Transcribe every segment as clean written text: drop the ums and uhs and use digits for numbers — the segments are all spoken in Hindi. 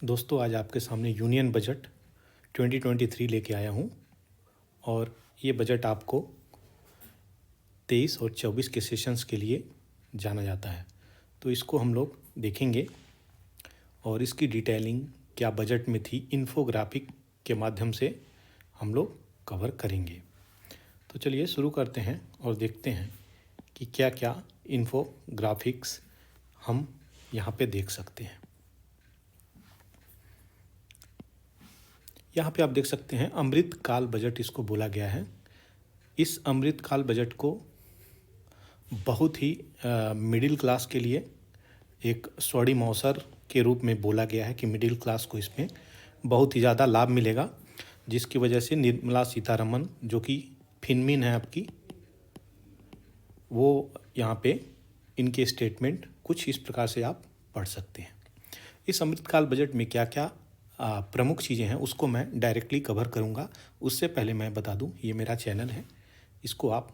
दोस्तों, आज आपके सामने यूनियन बजट 2023 लेके आया हूँ और ये बजट आपको 23 और 24 के सेशंस के लिए जाना जाता है। तो इसको हम लोग देखेंगे और इसकी डिटेलिंग क्या बजट में थी, इन्फोग्राफिक के माध्यम से हम लोग कवर करेंगे। तो चलिए शुरू करते हैं और देखते हैं कि क्या क्या इन्फोग्राफिक्स हम यहाँ पे देख सकते हैं। यहाँ पे आप देख सकते हैं अमृतकाल बजट इसको बोला गया है। इस अमृतकाल बजट को बहुत ही मिडिल क्लास के लिए एक स्वर्ण अवसर के रूप में बोला गया है कि मिडिल क्लास को इसमें बहुत ही ज़्यादा लाभ मिलेगा, जिसकी वजह से निर्मला सीतारमण जो कि फिनमिन है आपकी, वो यहाँ पे इनके स्टेटमेंट कुछ इस प्रकार से आप पढ़ सकते हैं। इस अमृतकाल बजट में क्या क्या प्रमुख चीज़ें हैं उसको मैं डायरेक्टली कवर करूँगा। उससे पहले मैं बता दूँ, ये मेरा चैनल है, इसको आप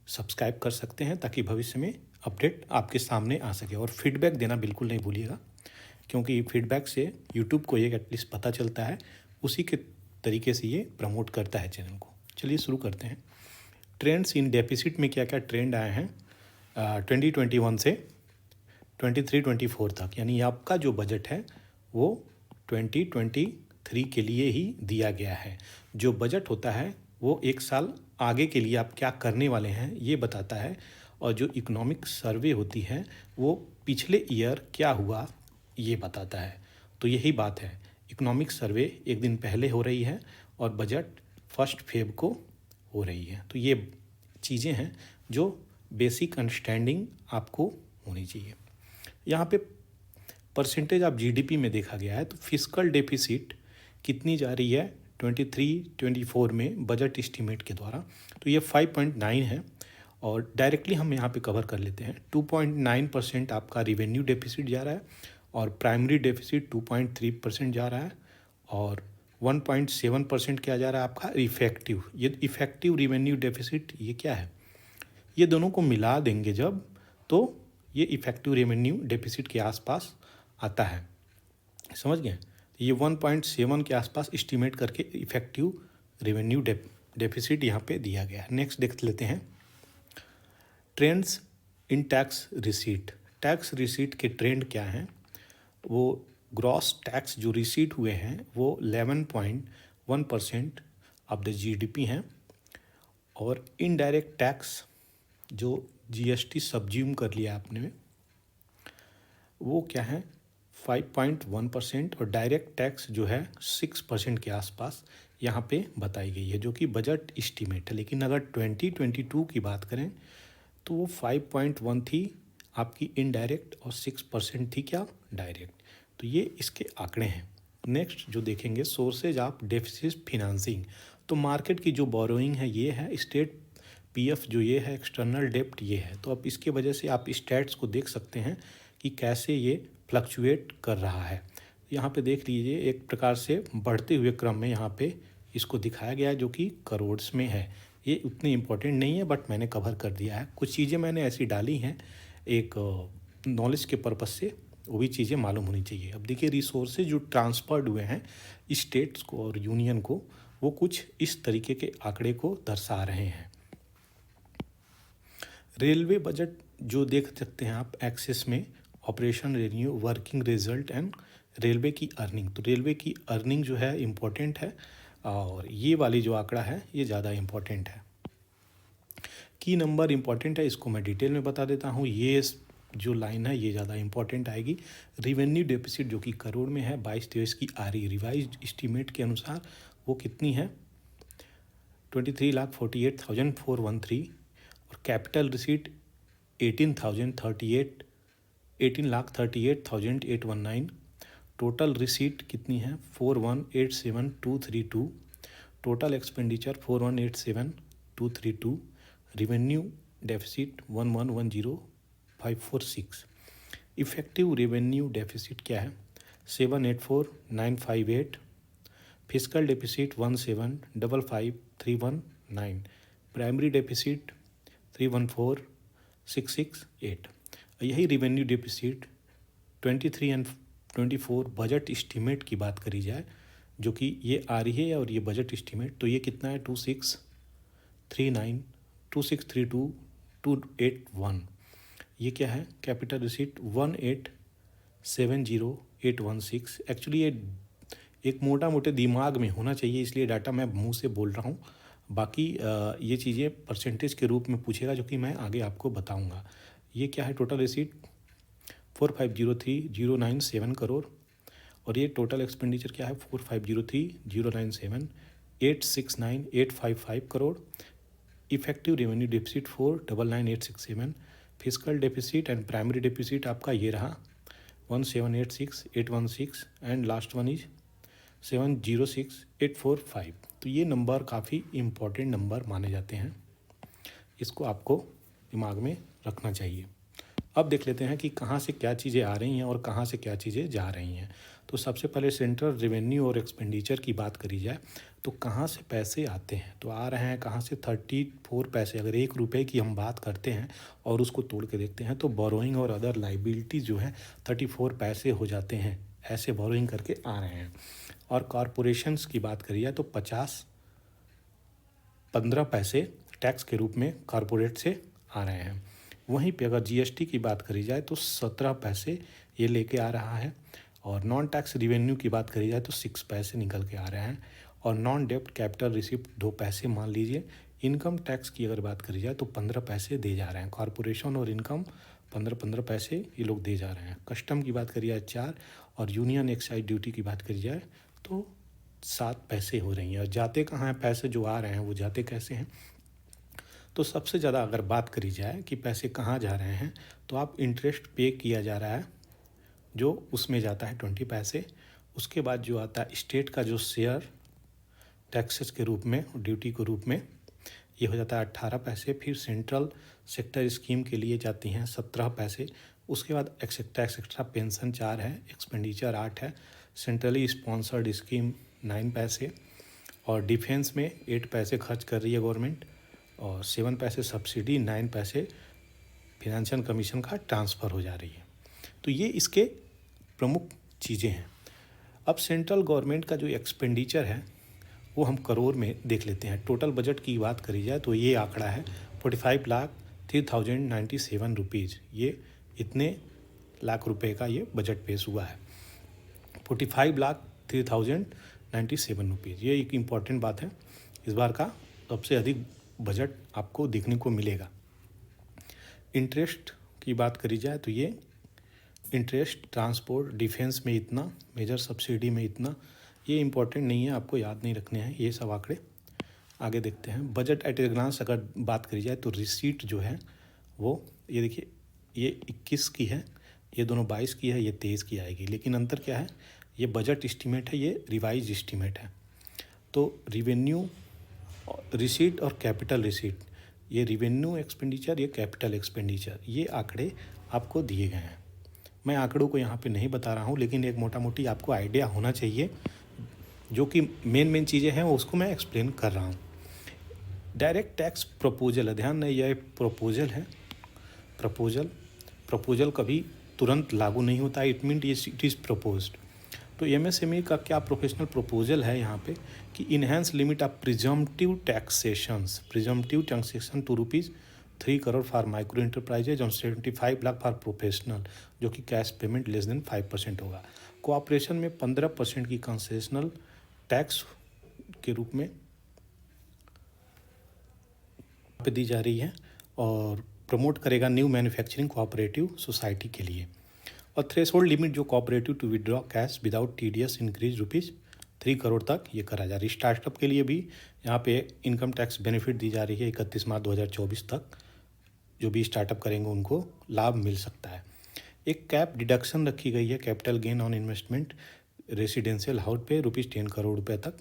सब्सक्राइब कर सकते हैं ताकि भविष्य में अपडेट आपके सामने आ सके। और फीडबैक देना बिल्कुल नहीं भूलिएगा, क्योंकि फीडबैक से यूट्यूब को ये एटलीस्ट पता चलता है, उसी के तरीके से ये प्रमोट करता है चैनल को। चलिए शुरू करते हैं। ट्रेंड्स इन डेफिसिट में क्या क्या ट्रेंड आए हैं 2021 से 23-24 तक, यानी आपका जो बजट है वो 2023 के लिए ही दिया गया है। जो बजट होता है वो एक साल आगे के लिए आप क्या करने वाले हैं ये बताता है, और जो इकोनॉमिक सर्वे होती है वो पिछले ईयर क्या हुआ ये बताता है। तो यही बात है, इकोनॉमिक सर्वे एक दिन पहले हो रही है और बजट 1 फरवरी को हो रही है। तो ये चीज़ें हैं जो बेसिक अंडरस्टैंडिंग आपको होनी चाहिए। यहाँ पे परसेंटेज ऑफ जीडीपी में देखा गया है तो फिस्कल डेफिसिट कितनी जा रही है 23-24 में बजट एस्टीमेट के द्वारा, तो ये 5.9 है। और डायरेक्टली हम यहाँ पे कवर कर लेते हैं। 2.9% आपका रिवेन्यू डेफिसिट जा रहा है और प्राइमरी डेफिसिट 2.3% जा रहा है, और 1.7% क्या जा रहा है आपका इफेक्टिव। ये इफेक्टिव रिवेन्यू डेफिसिट ये क्या है, ये दोनों को मिला देंगे जब, तो ये इफेक्टिव रेवेन्यू डेफिसिट के आसपास आता है, समझ गए। ये 1.7 के आसपास एस्टीमेट करके इफेक्टिव रेवेन्यू डेफिसिट यहाँ पे दिया गया है। नेक्स्ट देख लेते हैं trends in tax receipt. Tax receipt के ट्रेंड क्या हैं, वो ग्रॉस टैक्स जो रिसीट हुए हैं वो 11.1% ऑफ द जीडीपी हैं, और इनडायरेक्ट टैक्स जो जीएसटी सब्ज्यूम कर लिया आपने वो क्या है 5.1%, और डायरेक्ट टैक्स जो है 6% के आसपास यहाँ पे बताई गई है, जो कि बजट एस्टीमेट है। लेकिन अगर 2022 की बात करें तो वो 5.1 थी आपकी इनडायरेक्ट और 6% थी क्या डायरेक्ट। तो ये इसके आंकड़े हैं। नेक्स्ट जो देखेंगे सोर्सेज ऑफ डेफिसिट फिनांसिंग, तो मार्केट की जो बोरोइंग है ये है, स्टेट पीएफ जो ये है, एक्सटर्नल डेप्ट ये है। तो अब इसके वजह से आप स्टैट्स को देख सकते हैं कि कैसे ये फ्लक्चुएट कर रहा है। यहाँ पे देख लीजिए एक प्रकार से बढ़ते हुए क्रम में यहाँ पे इसको दिखाया गया है, जो कि करोड्स में है। ये उतनी इम्पोर्टेंट नहीं है बट मैंने कवर कर दिया है। कुछ चीज़ें मैंने ऐसी डाली हैं एक नॉलेज के पर्पज़ से, वो भी चीज़ें मालूम होनी चाहिए। अब देखिए रिसोर्सेज जो ट्रांसफर्ड हुए हैं स्टेट्स को और यूनियन को, वो कुछ इस तरीके के आंकड़े को दर्शा रहे हैं। रेलवे बजट जो देख सकते हैं आप एक्सेस में, operation revenue, working result and railway की अर्निंग। तो रेलवे की अर्निंग जो है इम्पोर्टेंट है, और ये वाली जो आंकड़ा है ये ज़्यादा इम्पोर्टेंट है। की नंबर इम्पोर्टेंट है, इसको मैं डिटेल में बता देता हूँ। ये जो लाइन है ये ज़्यादा इम्पोर्टेंट आएगी। रिवेन्यू डेफिसिट जो कि करोड़ में है 22-23 की आ रही, रिवाइज एस्टीमेट के अनुसार वो कितनी है 23,48,413, और कैपिटल रिसीट 18,38,819। टोटल रिसीट कितनी है 41,87,232। Total expenditure 41,87,232। Revenue deficit 11,10,546। Effective revenue deficit क्या है 7,84,958। Fiscal deficit 17,55,319। Primary deficit 314,668। यही revenue deficit 23 and 2024 budget estimate की बात करी जाए, जो कि ये आ रही है और ये बजट एस्टीमेट, तो ये कितना है 2632,281। ये क्या है, कैपिटल रिसीट 1870816। एक्चुअली ये एक मोटा मोटे दिमाग में होना चाहिए, इसलिए डाटा मैं मुंह से बोल रहा हूँ। बाकी ये चीज़ें परसेंटेज के रूप में पूछेगा, जो कि मैं आगे आपको बताऊँगा। ये क्या है, टोटल रिसीट 4503,097 करोड़, और ये टोटल एक्सपेंडिचर क्या है 4503,097,869,855 crore. Effective revenue deficit 499,867। Physical deficit and primary deficit आपका ये रहा 1786816, एंड लास्ट वन इज 706845। तो ये नंबर काफ़ी इम्पोर्टेंट नंबर माने जाते हैं, इसको आपको दिमाग में रखना चाहिए। अब देख लेते हैं कि कहाँ से क्या चीज़ें आ रही हैं और कहाँ से क्या चीज़ें जा रही हैं। तो सबसे पहले सेंट्रल रेवेन्यू और एक्सपेंडिचर की बात करी जाए, तो कहाँ से पैसे आते हैं, तो आ रहे हैं कहाँ से 34 पैसे। अगर 1 रुपये की हम बात करते हैं और उसको तोड़ के देखते हैं, तो बोरोइंग और अदर लाइबिलिटी जो है 34 पैसे हो जाते हैं, ऐसे बोरोइंग करके आ रहे हैं। और कॉरपोरेशंस की बात करी जाए तो 15 पैसे टैक्स के रूप में कॉरपोरेट से आ रहे हैं। वहीं पे अगर जीएसटी की बात करी जाए तो 17 पैसे ये लेके आ रहा है, और नॉन टैक्स रिवेन्यू की बात करी जाए तो 6 पैसे निकल के आ रहे हैं, और नॉन डेप्ट कैपिटल रिसिप्ट 2 पैसे मान लीजिए। इनकम टैक्स की अगर बात करी जाए तो 15 पैसे दे जा रहे हैं, कॉरपोरेशन और इनकम 15 पैसे ये लोग दे जा रहे हैं। कस्टम की बात करी जाए 4, और यूनियन एक्साइज ड्यूटी की बात करी जाए तो 7 पैसे हो रही हैं। और जाते कहाँ हैं पैसे जो आ रहे हैं, वो जाते कैसे हैं, तो सबसे ज़्यादा अगर बात करी जाए कि पैसे कहाँ जा रहे हैं, तो आप इंटरेस्ट पे किया जा रहा है, जो उसमें जाता है 20 पैसे। उसके बाद जो आता है स्टेट का जो शेयर टैक्सेस के रूप में, ड्यूटी के रूप में, ये हो जाता है 18 पैसे। फिर सेंट्रल सेक्टर स्कीम के लिए जाती हैं 17 पैसे। उसके बाद एक्सेट्रा पेंशन 4 है, एक्सपेंडिचर 8 है, सेंट्रली स्पॉन्सर्ड स्कीम 9 पैसे, और डिफेंस में 8 पैसे खर्च कर रही है गवर्नमेंट, और 7 पैसे सब्सिडी, 9 पैसे फिनेंशियल कमीशन का ट्रांसफ़र हो जा रही है। तो ये इसके प्रमुख चीज़ें हैं। अब सेंट्रल गवर्नमेंट का जो एक्सपेंडिचर है वो हम करोड़ में देख लेते हैं। टोटल बजट की बात करी जाए तो ये आंकड़ा है 45,03,097 रुपीज़। ये इतने लाख रुपए का ये बजट पेश हुआ है, 45,03,097 रुपीज़। ये एक इम्पॉर्टेंट बात है, इस बार का सबसे अधिक बजट आपको देखने को मिलेगा। इंटरेस्ट की बात करी जाए तो ये इंटरेस्ट, ट्रांसपोर्ट, डिफेंस में इतना, मेजर सब्सिडी में इतना, ये इम्पोर्टेंट नहीं है, आपको याद नहीं रखने हैं ये सब आंकड़े। आगे देखते हैं बजट एट ए ग्लांस अगर बात करी जाए तो रिसीट जो है वो, ये देखिए, ये 21 की है, ये दोनों 22 की है, ये 23 की आएगी। लेकिन अंतर क्या है, ये बजट एस्टीमेट है, ये रिवाइज एस्टीमेट है। तो रिवेन्यू, रिसीट और कैपिटल रिसीट, ये रिवेन्यू एक्सपेंडिचर, ये कैपिटल एक्सपेंडिचर, ये आंकड़े आपको दिए गए हैं। मैं आंकड़ों को यहाँ पे नहीं बता रहा हूँ, लेकिन एक मोटा मोटी आपको आइडिया होना चाहिए, जो कि मेन चीज़ें हैं उसको मैं एक्सप्लेन कर रहा हूँ। डायरेक्ट टैक्स प्रपोजल है, ध्यान नहीं, यह प्रपोजल है। प्रपोजल कभी तुरंत लागू नहीं होता, it mean it is proposed. तो एमएसएमई का क्या प्रोफेशनल प्रपोजल है यहाँ पे कि enhance limit of presumptive taxation to ₹3 crore for micro enterprises और 75 लाख फॉर प्रोफेशनल, जो कि कैश पेमेंट लेस देन 5% होगा। कोऑपरेशन में 15% की कंसेशनल टैक्स के रूप में पे दी जा रही है, और प्रमोट करेगा न्यू मैन्युफैक्चरिंग कोऑपरेटिव सोसाइटी के लिए। और थ्रेशोल्ड लिमिट जो cooperative to withdraw cash without TDS increase ₹3 crore तक ये करा जा रही है। स्टार्टअप के लिए भी यहाँ पे इनकम टैक्स बेनिफिट दी जा रही है 31 मार्च 2024 तक, जो भी स्टार्टअप करेंगे उनको लाभ मिल सकता है। एक कैप डिडक्शन रखी गई है capital gain on investment residential house पे ₹10 करोड़ तक,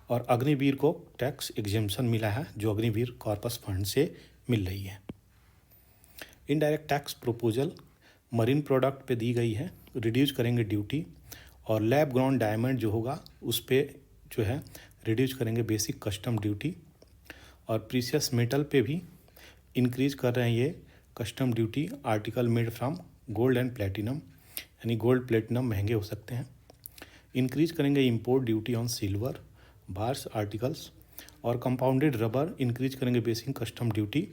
और अग्निवीर को टैक्स एग्जेम्पशन मिला है, जो अग्निवीर कॉर्पस फंड से मिल रही है। Indirect tax proposal marine product पे दी गई है, रिड्यूस करेंगे ड्यूटी, और लैब ग्राउंड डायमंड जो होगा उस पर जो है रिड्यूस करेंगे बेसिक कस्टम ड्यूटी, और प्रीशियस मेटल पे भी इंक्रीज कर रहे हैं ये custom duty, article made from gold and platinum, यानी गोल्ड प्लेटिनम महंगे हो सकते हैं। इंक्रीज करेंगे import duty on silver bars articles, और कंपाउंडेड रबर इंक्रीज करेंगे बेसिक कस्टम ड्यूटी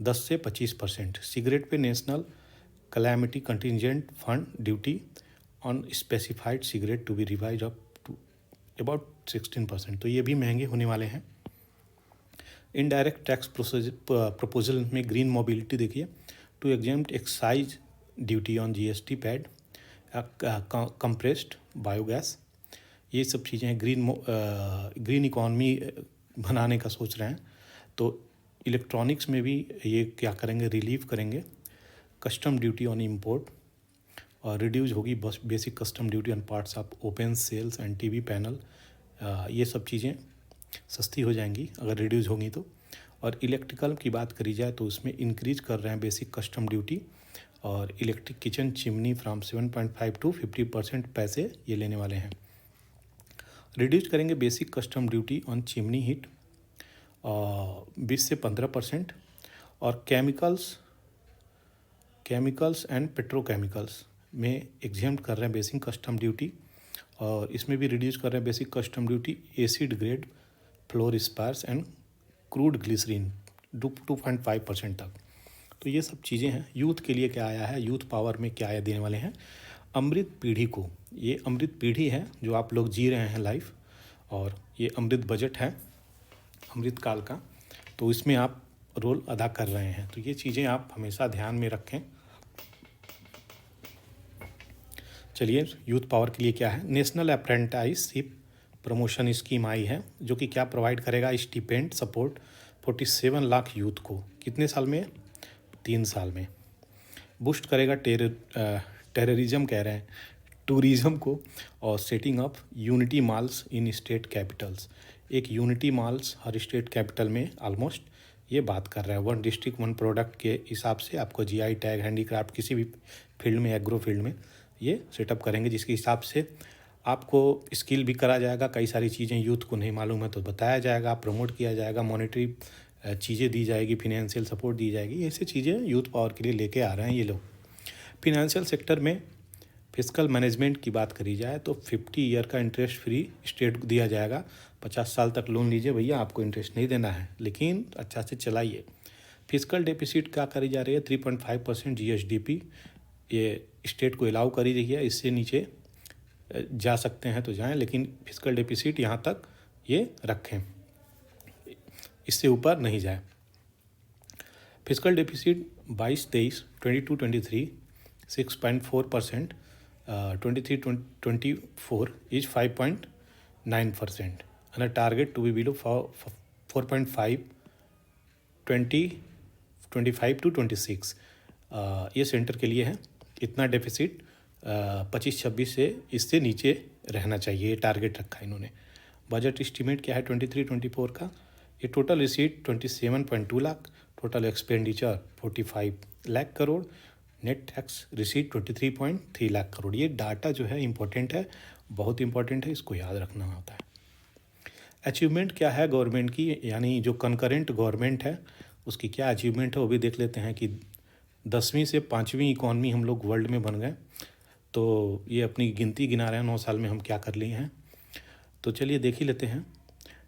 10 से 25%। सिगरेट पे national calamity contingent fund duty on specified cigarette to be revise up to about 16%। तो ये भी महंगे होने वाले हैं। इनडायरेक्ट टैक्स प्रपोजल में ग्रीन मोबिलिटी देखिए, to exempt excise duty on GST paid, compressed biogas, ये सब चीज़ें हैं। ग्रीन इकॉनमी बनाने का सोच रहे हैं। तो इलेक्ट्रॉनिक्स में भी ये क्या करेंगे, रिलीव करेंगे कस्टम ड्यूटी ऑन इंपोर्ट, और रिड्यूस होगी basic custom duty on parts of open cells and TV panel. ये सब चीज़ें सस्ती हो जाएंगी अगर रिड्यूस होंगी तो। और इलेक्ट्रिकल की बात करी जाए तो उसमें इंक्रीज कर रहे हैं बेसिक कस्टम ड्यूटी, और electric kitchen chimney from 7.5 to 50% पैसे ये लेने वाले हैं। रिड्यूस करेंगे basic custom duty on chimney heat 20 से 15%, और केमिकल्स एंड पेट्रोकेमिकल्स में एग्जेम्प्ट कर रहे हैं बेसिक कस्टम ड्यूटी, और इसमें भी रिड्यूस कर रहे हैं basic custom duty acid grade fluorspar and crude glycerine 2.5% तक। तो ये सब चीज़ें हैं। यूथ के लिए क्या आया है, यूथ पावर में क्या आया देने वाले हैं, अमृत पीढ़ी को। ये अमृत पीढ़ी है जो आप लोग जी रहे हैं लाइफ, और ये अमृत बजट है अमृत काल का, तो इसमें आप रोल अदा कर रहे हैं। तो ये चीज़ें आप हमेशा ध्यान में रखें। चलिए, यूथ पावर के लिए क्या है, नेशनल अप्रेंटिसशिप प्रमोशन स्कीम आई है, जो कि क्या प्रोवाइड करेगा, स्टिपेंड सपोर्ट 47 लाख यूथ को। कितने साल में? 3 साल में। बूस्ट करेगा टेररिज्म कह रहे हैं, टूरिज्म को, और सेटिंग अप यूनिटी मॉल्स इन स्टेट कैपिटल्स। एक यूनिटी मॉल्स हर स्टेट कैपिटल में ऑलमोस्ट ये बात कर रहा है। 1 डिस्ट्रिक्ट 1 प्रोडक्ट के हिसाब से आपको जीआई टैग, हैंडीक्राफ्ट, किसी भी फील्ड में, एग्रो फील्ड में ये सेटअप करेंगे, जिसके हिसाब से आपको स्किल भी करा जाएगा। कई सारी चीज़ें यूथ को नहीं मालूम है तो बताया जाएगा, प्रमोट किया जाएगा, मॉनेटरी चीज़ें दी जाएगी, फिनेंशियल सपोर्ट दी जाएगी। ऐसी चीज़ें यूथ पावर के लिए लेके आ रहे हैं ये लोग। फिनेंशियल सेक्टर में फिस्कल मैनेजमेंट की बात करी जाए तो 50 ईयर का इंटरेस्ट फ्री स्टेट को दिया जाएगा। 50 साल तक लोन लीजिए भैया, आपको इंटरेस्ट नहीं देना है, लेकिन अच्छा से चलाइए। फिस्कल डेफिसिट क्या करी जा रही है, 3.5% जीएसडीपी, ये स्टेट को अलाउ करी रही है। इससे नीचे जा सकते हैं तो जाएं, लेकिन फिस्कल डेफिसिट यहाँ तक ये रखें, इससे ऊपर नहीं जाए। Fiscal deficit 22-23, 22-23 6.4%, 23-24 is 5.9%, and a target to be below 4.5 2025 to 26। ये सेंटर के लिए है। इतना डेफिसिट 25-26 से इससे नीचे रहना चाहिए, ये टारगेट रखा है इन्होंने। बजट एस्टीमेट क्या है 23-24 का, ये total receipt 27.2 lakh, total expenditure 45 lakh crore, net tax receipt 23.3 lakh crore. ये डाटा जो है इम्पोर्टेंट है, बहुत इम्पोर्टेंट है, इसको याद रखना होता है। अचीवमेंट क्या है गवर्नमेंट की, यानी जो कंकरेंट गवर्नमेंट है उसकी क्या अचीवमेंट है वो भी देख लेते हैं कि 10वीं से 5वीं इकॉनमी हम लोग वर्ल्ड में बन गए। तो ये अपनी गिनती गिना रहे हैं 9 साल में हम क्या कर लिए हैं। तो चलिए देख ही लेते हैं।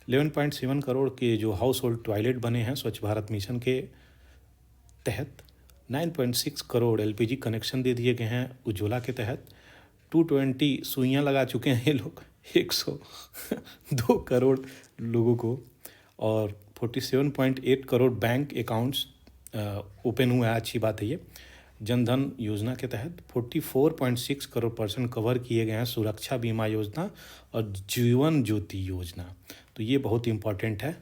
11.7 करोड़ के जो हाउस होल्ड टॉयलेट बने हैं स्वच्छ भारत मिशन के तहत। 9.6 करोड़ एलपीजी कनेक्शन दे दिए गए हैं उज्ज्वला के तहत। 220 सुइयाँ लगा चुके हैं ये लोग 102 करोड़ लोगों को, और 47.8 करोड़ बैंक अकाउंट्स ओपन हुआ है, अच्छी बात है ये। जनधन योजना के तहत 44.6 करोड़ पर्सन कवर किए गए हैं, सुरक्षा बीमा योजना और जीवन ज्योति योजना। तो ये बहुत इम्पॉर्टेंट है।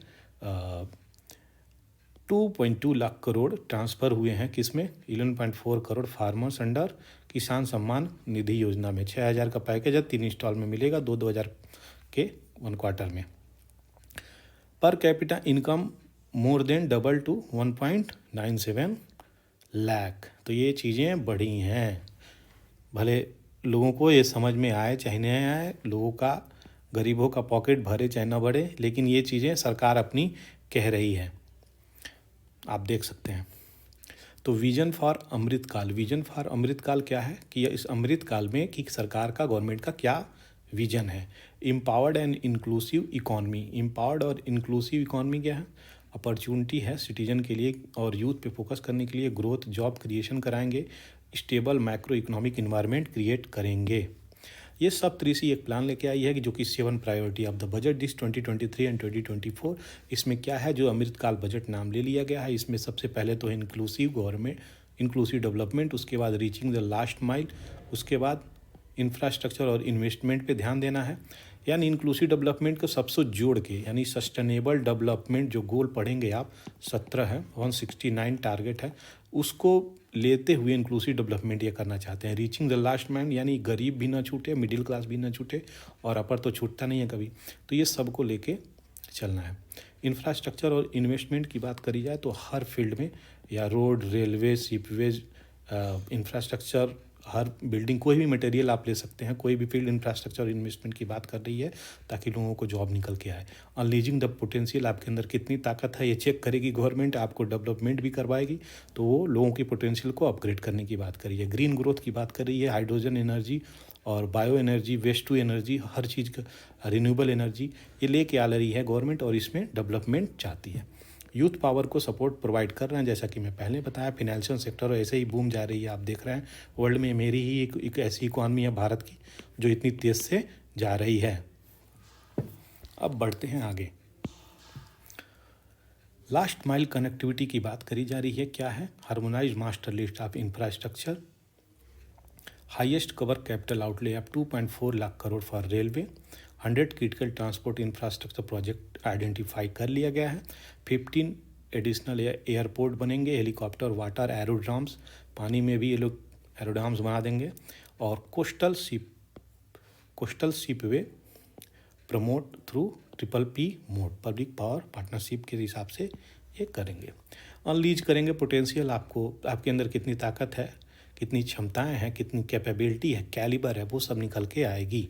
2.2 लाख करोड़ ट्रांसफ़र हुए हैं किसमें, 11.4 करोड़ फार्मर्स अंडर किसान सम्मान निधि योजना में। 6,000 का पैकेज है, 3 इंस्टॉल में मिलेगा, 2,000 के 1 क्वार्टर में। Per capita income more than double two 1.97 lakh. तो ये चीज़ें बढ़ी हैं, भले लोगों को ये समझ में आए चाहे नहीं आए, लोगों का, गरीबों का पॉकेट भरे चाहे ना भरे, लेकिन ये चीज़ें सरकार अपनी कह रही है, आप देख सकते हैं। तो विजन फॉर अमृतकाल क्या है कि इस अमृतकाल में कि सरकार का, गवर्नमेंट का क्या विजन है। Empowered and inclusive economy. Empowered और इंक्लूसिव इकॉनमी क्या है? अपॉर्चुनिटी है सिटीजन के लिए और यूथ पे फोकस करने के लिए। ग्रोथ, जॉब क्रिएशन कराएंगे। Stable macro economic environment create करेंगे। ये सब तरह से एक प्लान लेके आई है कि जो कि 7 priority of the budget this 2023 and 2024। इसमें क्या है, जो अमृतकाल बजट नाम ले लिया गया है, इसमें सबसे पहले तो इंक्लूसिव गवर्नमेंट, इंक्लूसिव डेवलपमेंट, उसके बाद रीचिंग द लास्ट माइल, उसके बाद इंफ्रास्ट्रक्चर और इन्वेस्टमेंट पे ध्यान देना है। यानी इंक्लूसिव डेवलपमेंट को सबसे जोड़ के, यानी सस्टेनेबल डेवलपमेंट जो गोल पढ़ेंगे आप, 17 है, 169 टारगेट है, उसको लेते हुए इंक्लूसिव डेवलपमेंट ये करना चाहते हैं। रीचिंग द लास्ट मैन, यानी गरीब भी ना छूटे, मिडिल क्लास भी ना छूटे, और अपर तो छूटता नहीं है कभी, तो ये सबको लेके चलना है। इंफ्रास्ट्रक्चर और इन्वेस्टमेंट की बात करी जाए तो हर फील्ड में, या रोड, रेलवे, सीपवेज, इंफ्रास्ट्रक्चर, हर बिल्डिंग, कोई भी मटेरियल आप ले सकते हैं, कोई भी फील्ड इंफ्रास्ट्रक्चर और इन्वेस्टमेंट की बात कर रही है ताकि लोगों को जॉब निकल के आए। अनलीजिंग द पोटेंशियल, आपके अंदर कितनी ताकत है ये चेक करेगी गवर्नमेंट, आपको डेवलपमेंट भी करवाएगी, तो वो लोगों की पोटेंशियल को अपग्रेड करने की बात करी है। ग्रीन ग्रोथ की बात कर रही है, हाइड्रोजन एनर्जी और bio energy, waste to energy, हर चीज़ का रिन्यूएबल एनर्जी ये लेके आ रही है गवर्नमेंट, और इसमें डेवलपमेंट चाहती है। यूथ पावर को सपोर्ट प्रोवाइड कर रहे हैं, जैसा कि मैं पहले बताया। फिनेंशियल सेक्टर ऐसे ही बूम जा रही है, आप देख रहे हैं वर्ल्ड में। मेरी ही एक ऐसी इकॉनमी है भारत की जो इतनी तेज़ से जा रही है। अब बढ़ते हैं आगे। लास्ट माइल कनेक्टिविटी की बात करी जा रही है। क्या है? Harmonised master list of infrastructure, highest cover capital outlay of 2.4 lakh crore for railway, 100 critical transport infrastructure project identify कर लिया गया है। 15 एडिशनल एयरपोर्ट बनेंगे, हेलीकॉप्टर, वाटर, एरोड्राम्स, पानी में भी ये लोग एरोड्राम्स बना देंगे, और coastal shipway promote through PPP mode, public power partnership के हिसाब से ये करेंगे। अनलीज करेंगे पोटेंशियल, आपके अंदर कितनी ताकत है, कितनी क्षमताएं हैं, कितनी कैपेबिलिटी है, कैलिबर है, वो सब निकल के आएगी।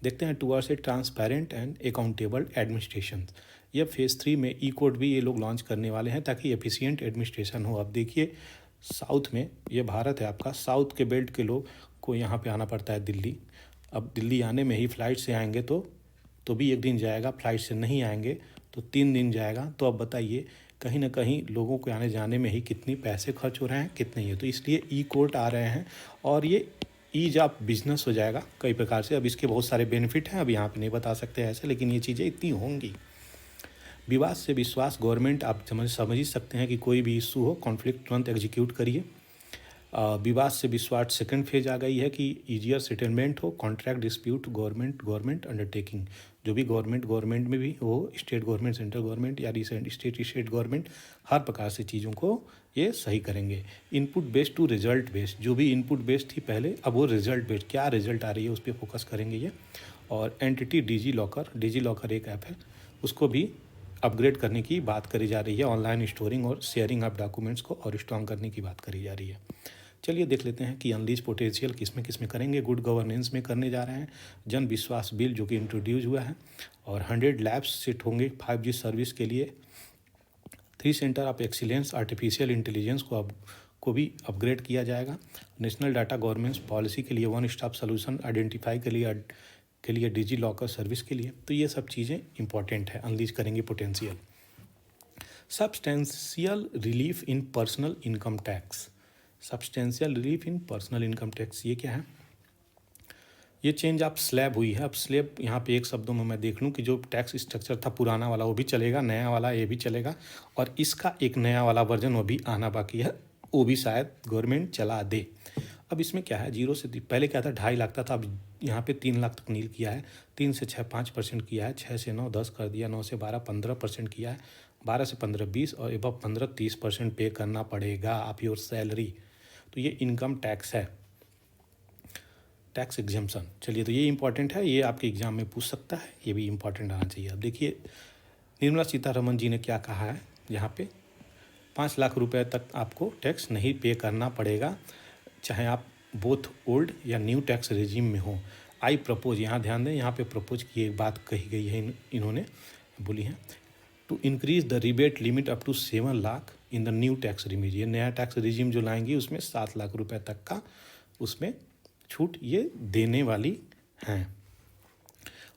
देखते हैं towards a transparent and accountable administration. यह फेज़ 3 में ई कोड भी ये लोग लॉन्च करने वाले हैं ताकि एफिशिएंट एडमिनिस्ट्रेशन हो। अब देखिए साउथ में, ये भारत है आपका, साउथ के बेल्ट के लोग को यहाँ पे आना पड़ता है दिल्ली। अब दिल्ली आने में ही फ्लाइट से आएंगे तो भी 1 दिन जाएगा, फ्लाइट से नहीं आएंगे तो 3 दिन जाएगा। तो अब बताइए कहीं ना कहीं लोगों को आने जाने में ही कितनी पैसे खर्च हो रहे हैं, कितने ही है। तो इसलिए ई कोर्ट आ रहे हैं और ये ईज ऑफ बिजनेस हो जाएगा कई प्रकार से। अब इसके बहुत सारे बेनिफिट हैं, अब यहाँ पे नहीं बता सकते ऐसे, लेकिन ये चीज़ें इतनी होंगी। विवाद से विश्वास, गवर्नमेंट आप समझ ही सकते हैं कि कोई भी इशू हो, कॉन्फ्लिक्ट तुरंत एग्जीक्यूट करिए। विवाद से विश्वास सेकंड फेज आ गई है कि ईजियर सेटलमेंट हो, कॉन्ट्रैक्ट डिस्प्यूट, गवर्नमेंट अंडरटेकिंग, जो भी गवर्नमेंट में भी हो, स्टेट गवर्नमेंट, सेंट्रल गवर्नमेंट या स्टेट गवर्नमेंट, हर प्रकार से चीज़ों को ये सही करेंगे। Input based to result based, जो भी इनपुट बेस्ड थी पहले, अब वो रिजल्ट बेस्ड, क्या रिजल्ट आ रही है उस पर फोकस करेंगे ये। और एंटिटी डिजी लॉकर एक ऐप है, उसको भी अपग्रेड करने की बात करी जा रही है। ऑनलाइन स्टोरिंग और शेयरिंग ऑफ डॉक्यूमेंट्स को और स्ट्रॉन्ग करने की बात करी जा रही है। चलिए देख लेते हैं कि अनलीज पोटेंशियल किस में करेंगे। गुड गवर्नेंस में करने जा रहे हैं। जन विश्वास बिल जो कि इंट्रोड्यूस हुआ है, और 100 लैब्स सेट होंगे 5G सर्विस के लिए। 3 centre of excellence artificial intelligence को भी अपग्रेड किया जाएगा। नेशनल डाटा गवर्नेंस पॉलिसी के लिए 1 स्टॉप सोल्यूशन आइडेंटिफाई के लिए डिजी लॉकर सर्विस के लिए। तो ये सब चीज़ें इंपॉर्टेंट है, अनलीज करेंगे potential. Substantial relief in personal income tax, substantial relief in personal income tax, ये क्या है? ये चेंज आप स्लैब हुई है। अब स्लैब यहाँ पे एक शब्दों में मैं देख लूँ कि जो टैक्स स्ट्रक्चर था पुराना वाला वो भी चलेगा, नया वाला ये भी चलेगा, और इसका एक नया वाला वर्जन वो भी आना बाकी है, वो भी शायद गवर्नमेंट चला दे। अब इसमें क्या है, 0 से पहले क्या था, 2.5 लाख था, अब यहाँ पे 3 लाख तक नील किया है। 3 से 6 5% किया है, 6 से 9 10 कर दिया, 9 से 12 15% किया है, 12 से 15 20, और एबव 15 30% पे करना पड़ेगा आप योर सैलरी। तो ये इनकम टैक्स है, टैक्स एग्जेम्पशन। चलिए, तो ये इंपॉर्टेंट है, ये आपके एग्जाम में पूछ सकता है, ये भी इंपॉर्टेंट आना चाहिए। अब देखिए निर्मला सीतारमण जी ने क्या कहा है यहाँ पे, 5 लाख रुपए तक आपको टैक्स नहीं पे करना पड़ेगा, चाहे आप बोथ ओल्ड या न्यू टैक्स रेजिम में हो। आई प्रपोज, यहाँ ध्यान दें, यहाँ पे प्रपोज की एक बात कही गई है, इन्होंने बोली है, to increase the rebate limit up to 7 lakh in the new tax regime. ये नया टैक्स रिजिम जो लाएंगी उसमें 7 लाख रुपए तक का उसमें छूट ये देने वाली हैं।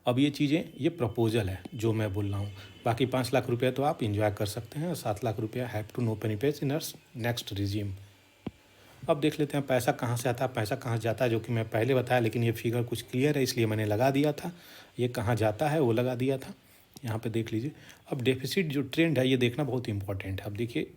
अब ये चीज़ें, ये प्रपोजल है जो मैं बोल रहा हूँ। बाकी 5 लाख रुपये तो आप इंजॉय कर सकते हैं और 7 लाख रुपया have to no benefits in next regime. अब देख लेते हैं पैसा कहाँ से आता है, पैसा कहाँ जाता है, जो कि मैं पहले बताया, लेकिन ये फिगर कुछ क्लियर है इसलिए मैंने लगा दिया था। ये कहाँ जाता है वो लगा दिया था, यहाँ पे देख लीजिए। अब डेफिसिट जो ट्रेंड है ये देखना बहुत इंपॉर्टेंट है। अब देखिए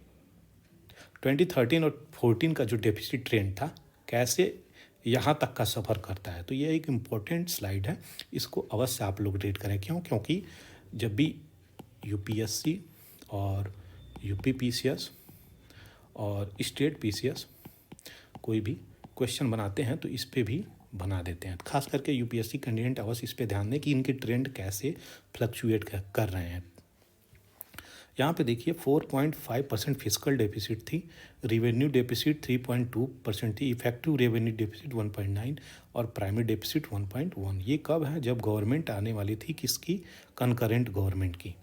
2013 और 14 का जो डेफिसिट ट्रेंड था कैसे यहाँ तक का सफ़र करता है, तो ये एक इम्पॉर्टेंट स्लाइड है, इसको अवश्य आप लोग रीड करें। क्यों? क्योंकि जब भी यूपीएससी और यूपीपीसीएस और स्टेट पीसीएस कोई भी क्वेश्चन बनाते हैं तो इस पे भी बना देते हैं। खास करके यूपीएससी कैंडिडेट अवश्य इस पे ध्यान दें कि इनके ट्रेंड कैसे फ्लक्चुएट कर रहे हैं। यहाँ पे देखिए 4.5% फिस्कल डेफिसिट थी, रिवेन्यू डेफिसिट 3.2% थी, इफेक्टिव रेवेन्यू डेफिसिट 1.9 और प्राइमरी डेफिसिट 1.1। ये कब है? जब गवर्नमेंट आने वाली थी, किसकी? कंकरेंट गवर्नमेंट की।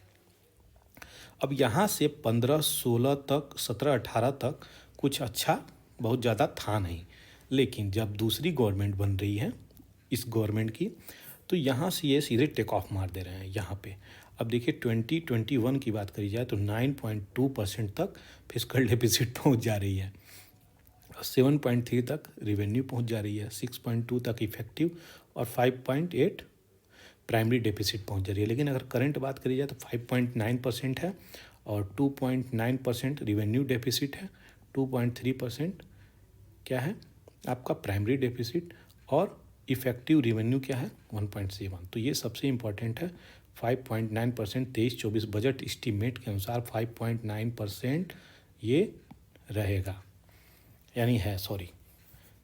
अब यहाँ से 15-16 तक, 17-18 तक कुछ अच्छा बहुत ज़्यादा था नहीं, लेकिन जब दूसरी गवर्नमेंट बन रही है इस गवर्नमेंट की, तो यहाँ से ये सीधे टेक ऑफ मार दे रहे हैं यहाँ पे। अब देखिए 2021 की बात करी जाए तो 9.2% तक फिस्कल डेफिसिट पहुँच जा रही है, 7.3 तक रिवेन्यू पहुँच जा रही है, 6.2 तक इफेक्टिव और 5.8 प्राइमरी डेफिसिट पहुँच जा रही है। लेकिन अगर करंट बात करी जाए तो 5.9% है और 2.9% रिवेन्यू डेफिसिट है, 2.3% क्या है आपका प्राइमरी डेफिसिट और इफेक्टिव रेवेन्यू क्या है 1.7। तो ये सबसे इम्पॉर्टेंट है। 5.9% 23-24 बजट एस्टीमेट के अनुसार 5.9% ये रहेगा, यानी है, सॉरी,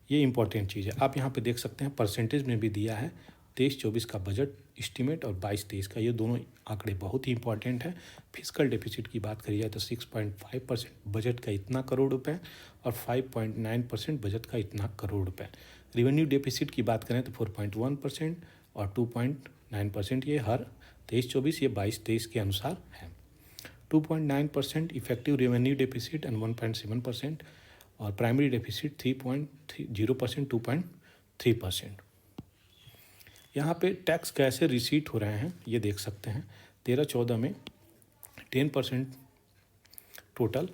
ये इम्पॉर्टेंट चीज़ है। आप यहाँ पे देख सकते हैं परसेंटेज में भी दिया है 23-24 का बजट एस्टीमेट और 22-23 का, ये दोनों आंकड़े बहुत ही इंपॉर्टेंट है। फिस्कल डेफिसिट की बात करी जाए तो 6.5% बजट का इतना करोड़ रुपए और 5.9% बजट का इतना करोड़ रुपए। रिवेन्यू डेफिसिट की बात करें तो 4.1% और 2.9%, ये हर 23-24, ये 22-23 के अनुसार है। 2.9% इफेक्टिव रेवेन्यू डेफिसिट एंड 1.7% और प्राइमरी डेफिसिट 3.0%, 2.3%। यहाँ पे टैक्स कैसे रिसीट हो रहे हैं ये देख सकते हैं। 13-14 में 10% total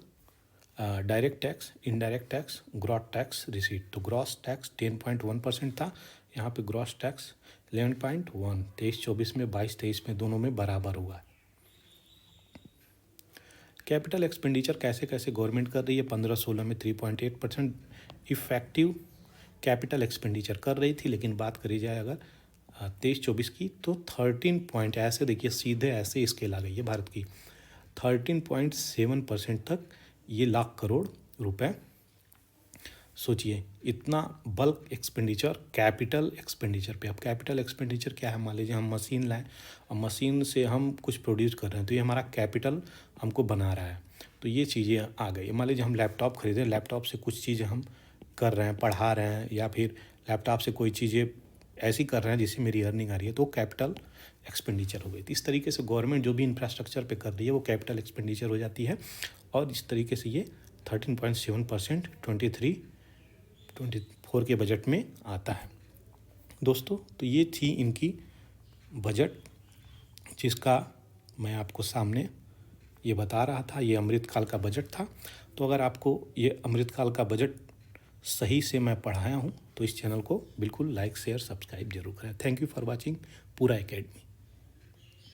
direct tax, indirect tax, gross tax receipt. तो ग्रॉस टैक्स 10.1% था, यहाँ पे ग्रॉस टैक्स 11.1। 23-24 में, 22-23 में दोनों में बराबर हुआ है। कैपिटल एक्सपेंडिचर कैसे कैसे गवर्नमेंट कर रही है। 15-16 में 3.8% इफेक्टिव कैपिटल एक्सपेंडिचर कर रही थी, लेकिन बात करी जाए अगर 23-24 की तो 13 पॉइंट, ऐसे देखिए सीधे ऐसे स्केल आ गई है भारत की, 13.7% तक ये लाख करोड़ रुपए। सोचिए इतना बल्क एक्सपेंडिचर कैपिटल एक्सपेंडिचर पे। अब कैपिटल एक्सपेंडिचर क्या है? मान लीजिए हम मशीन लाएं और मशीन से हम कुछ प्रोड्यूस कर रहे हैं, तो ये हमारा कैपिटल हमको बना रहा है, तो ये चीज़ें आ गई। मान लीजिए हम लैपटॉप खरीदें, लैपटॉप से कुछ चीज़ें हम कर रहे हैं, पढ़ा रहे हैं, या फिर लैपटॉप से कोई चीज़ें ऐसी कर रहे हैं जिससे मेरी अर्निंग आ रही है, तो कैपिटल एक्सपेंडिचर हो गई। तो इस तरीके से गवर्नमेंट जो भी इंफ्रास्ट्रक्चर पे कर रही है वो कैपिटल एक्सपेंडिचर हो जाती है, और इस तरीके से ये 13.7% 23-24 के बजट में आता है दोस्तों। तो ये थी इनकी बजट जिसका मैं आपको सामने ये बता रहा था, ये अमृतकाल का बजट था। तो अगर आपको ये अमृतकाल का बजट सही से मैं पढ़ाया हूँ तो इस चैनल को बिल्कुल लाइक, शेयर, सब्सक्राइब जरूर करें। थैंक यू फॉर वॉचिंग पूरा एकेडमी।